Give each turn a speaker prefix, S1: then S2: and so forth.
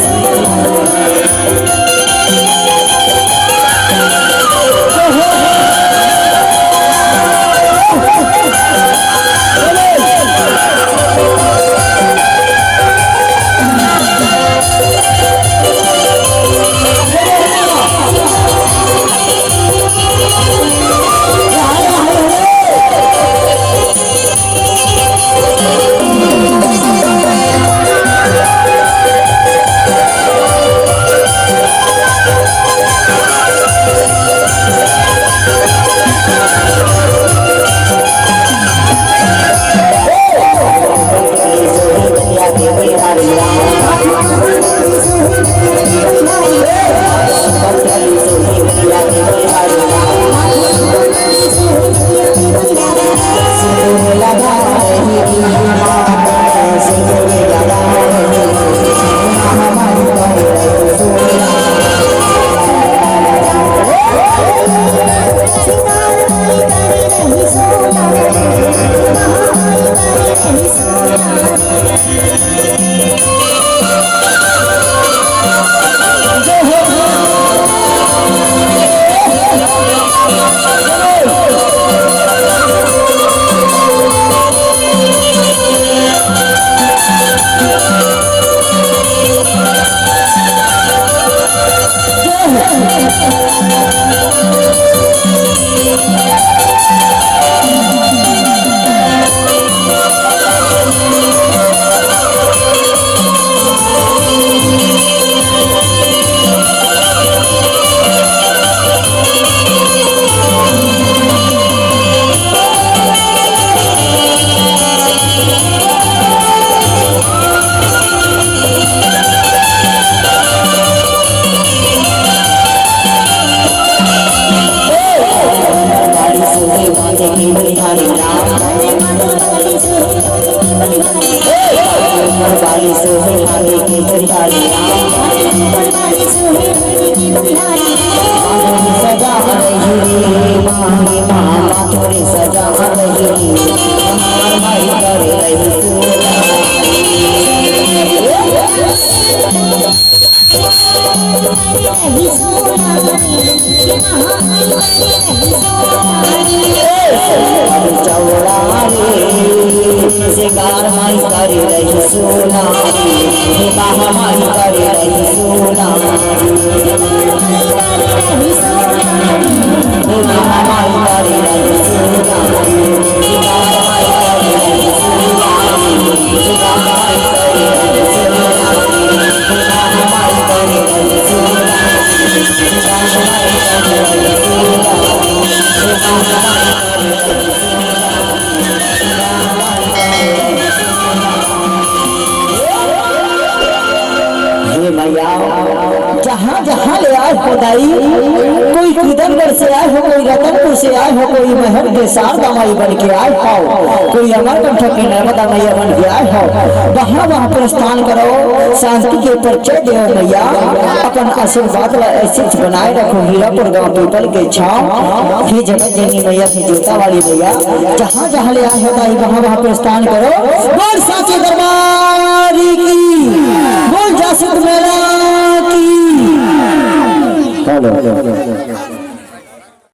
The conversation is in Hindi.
S1: Sola, वाली सोहे हाथे की बिहारी सजा रही मांगी मामा थोड़ी सजा रही हमार भाई कर रही सिंगार माई कर रही सोना बाहा माई कर रही सोना बाहा माई कर रही सोना सिंगार माई कर रही सोना सिंगार माई कर रही सोना बाहा माई कर रही सोना सिंगार माई कर रही सोना बाहा माई कर रही मैया जहाँ जहाँ ले आए हो दाई, कोई किदनगढ़ से आए हो, कोई रतनपुर से आए हो, कोई महर के शारदा माई बन के आए हो, कोई अमरकंठ की नर्मदा मैया बन के आए हो। वहाँ वहाँ प्रस्थान करो, शांति के परिचय दो मैया, अपन आशीर्वाद ऐसे बनाए रखो। हीरापुर गाँव पीपल के छाव ही जगत जननी मैया की जोता वाली मैया, जहाँ जहाँ ले आए हो दाई वहाँ वहाँ प्रस्थान करो। बोल साचे दरबार की, बोल जासुद मेला की।